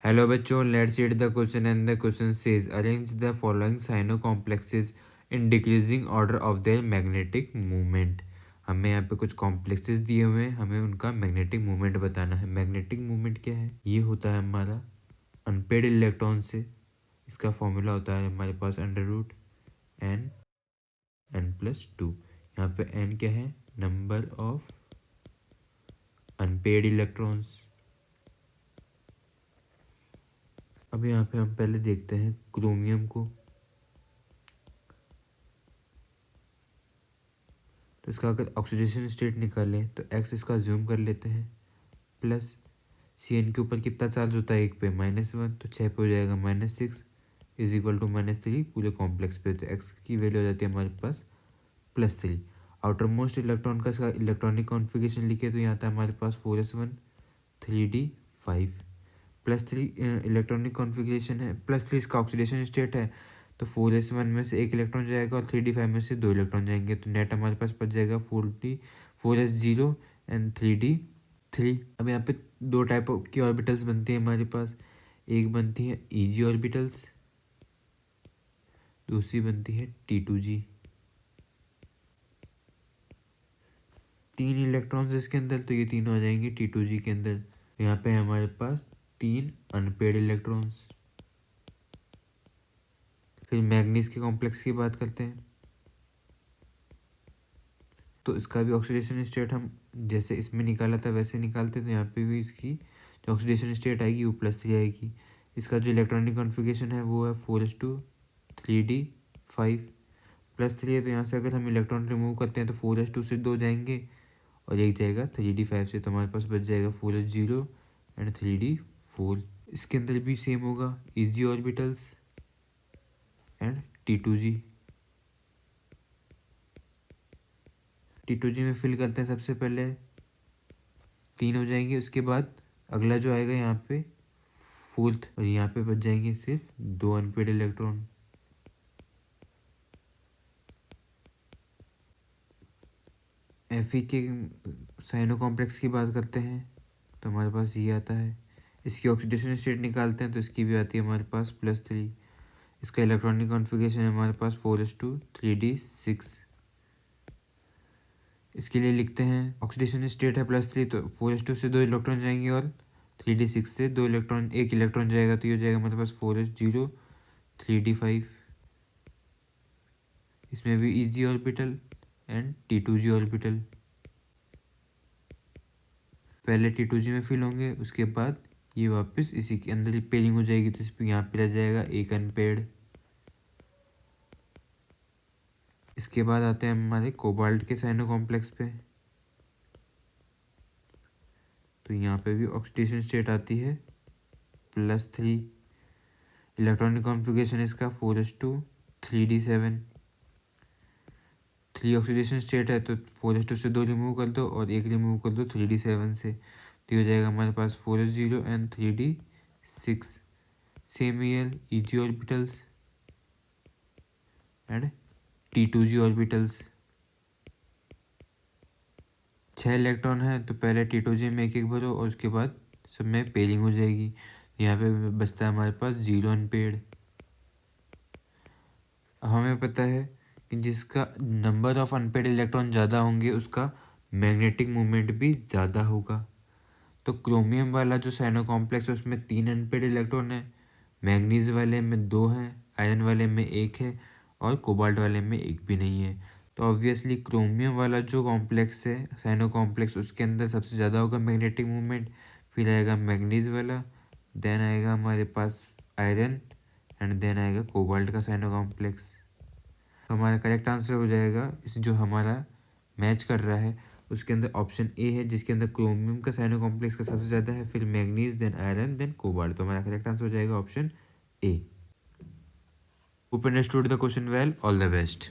Hello बच्चों, let's read the question and the question says arrange the following cyano complexes in decreasing order of their magnetic movement. हमें यहाँ पे कुछ complexes दिए हुए हैं, हमें उनका मैग्नेटिक मूवमेंट बताना है। मैग्नेटिक मूवमेंट क्या है? ये होता है हमारा अनपेड इलेक्ट्रॉन से। इसका फॉर्मूला होता है हमारे पास √n+2। यहाँ पे n क्या है? Number of unpaired electrons. अब यहाँ पे हम पहले देखते हैं क्रोमियम को। तो इसका अगर ऑक्सीडेशन स्टेट निकालें तो एक्स इसका ज्यूम कर लेते हैं, प्लस Cn के ऊपर कितना चार्ज होता है? 1 पे, -1, तो 6 पे हो जाएगा -6 इज इक्वल टू -3 पूरे कॉम्प्लेक्स पे। तो एक्स की वैल्यू हो जाती है हमारे पास +3। आउटर मोस्ट इलेक्ट्रॉन का इसका इलेक्ट्रॉनिक कॉन्फ़िगरेशन लिखे तो यहाँ आता है हमारे पास 4s1 3d5 +3 इलेक्ट्रॉनिक कॉन्फ़िगरेशन है, +3 इसका ऑक्सीडेशन स्टेट है। तो 4s1 में से 1 इलेक्ट्रॉन जाएगा और 3d5 में से 2 इलेक्ट्रॉन जाएंगे। तो नेट हमारे पास बच जाएगा 4s0 एंड 3d3। अब यहाँ पे दो टाइप की ऑर्बिटल्स बनती हैं हमारे पास। एक बनती है ईजी ऑर्बिटल्स, दूसरी बनती है T2g। 3 इलेक्ट्रॉन्स इसके अंदर, तो ये तीनों आ जाएंगे T2g के अंदर। यहाँ पे हमारे पास 3 अनपेड इलेक्ट्रॉन्स। फिर मैग्नीज के कॉम्प्लेक्स की बात करते हैं। तो इसका भी ऑक्सीडेशन स्टेट हम जैसे इसमें निकाला था वैसे निकालते, तो यहाँ पे भी इसकी जो ऑक्सीडेशन स्टेट आएगी वो +3 आएगी। इसका जो इलेक्ट्रॉनिक कॉन्फ़िगरेशन है वो है 4s2 3d5 +3 है। तो यहाँ से अगर हम इलेक्ट्रॉन रिमूव करते हैं तो 4s2 से 2 जाएंगे और एक जाएगा 3d5 से, तो हमारे पास बच जाएगा 4s0 एंड 3d4। इसके अंदर भी सेम होगा, easy orbitals and T2g। T2g में फिल करते हैं। सबसे पहले 3 हो जाएंगे, उसके बाद अगला जो आएगा यहाँ पे 4th, और यहाँ पे बच जाएंगे सिर्फ 2 अनपेड इलेक्ट्रॉन। Fe के साइनो कॉम्प्लेक्स की बात करते हैं तो हमारे पास ये आता है। इसकी ऑक्सीडेशन स्टेट निकालते हैं तो इसकी भी आती है हमारे पास +3। इसका इलेक्ट्रॉनिक कॉन्फ़िगरेशन है हमारे पास 4s2 3d6। इसके लिए लिखते हैं ऑक्सीडेशन स्टेट है +3, तो 4s2 से 2 इलेक्ट्रॉन जाएंगे और 3d6 से 2 इलेक्ट्रॉन, 1 इलेक्ट्रॉन जाएगा, तो ये हो जाएगा हमारे पास 4s0 3d5। इसमें भी easy orbital and T2g orbital. पहले T2g में फिल होंगे, उसके बाद ये वापस इसी के अंदर ही पेयरिंग हो जाएगी, तो इस पर यहाँ पे रह जाएगा एक अनपेड। इसके बाद आते हैं हमारे कोबाल्ट के साइनो कॉम्प्लेक्स पे। तो यहाँ पे भी ऑक्सीडेशन स्टेट आती है +3। इलेक्ट्रॉनिक कॉन्फ़िगरेशन इसका 4s2 3d7। 3 ऑक्सीडेशन स्टेट है तो 4s2 से 2 रिमूव कर दो और 1 रिमूव कर दो 3d7 से, तो हो जाएगा हमारे पास 4s0 and 3d6। Same year easy orbitals and T2g orbitals. 6 electron है तो पहले T2g में एक एक भरो और उसके बाद सब में पेयरिंग हो जाएगी। यहाँ पे बचता है हमारे पास 0 अनपेड। अब हमें पता है कि जिसका नंबर ऑफ अनपेड इलेक्ट्रॉन ज़्यादा होंगे उसका मैग्नेटिक मूवमेंट भी ज़्यादा होगा। तो क्रोमियम वाला जो साइनो कॉम्प्लेक्स है उसमें 3 अनपेड इलेक्ट्रॉन है, मैग्नीज वाले में 2 हैं, आयरन वाले में 1 है और कोबाल्ट वाले में 1 भी नहीं है। तो ऑब्वियसली क्रोमियम वाला जो कॉम्प्लेक्स है साइनो कॉम्प्लेक्स, उसके अंदर सबसे ज़्यादा होगा मैग्नेटिक मूवमेंट। फिर आएगा मैग्नीज वाला, देन आएगा हमारे पास आयरन एंड देन आएगा कोबाल्ट का साइनो कॉम्प्लेक्स। तो हमारा करेक्ट आंसर हो जाएगा इस जो हमारा मैच कर रहा है उसके अंदर ऑप्शन ए है, जिसके अंदर क्रोमियम का साइनो कॉम्प्लेक्स का सबसे ज़्यादा है, फिर manganese, then iron, then cobalt. तो हमारा करेक्ट आंसर हो जाएगा option A. Hope understood the question well, all the best.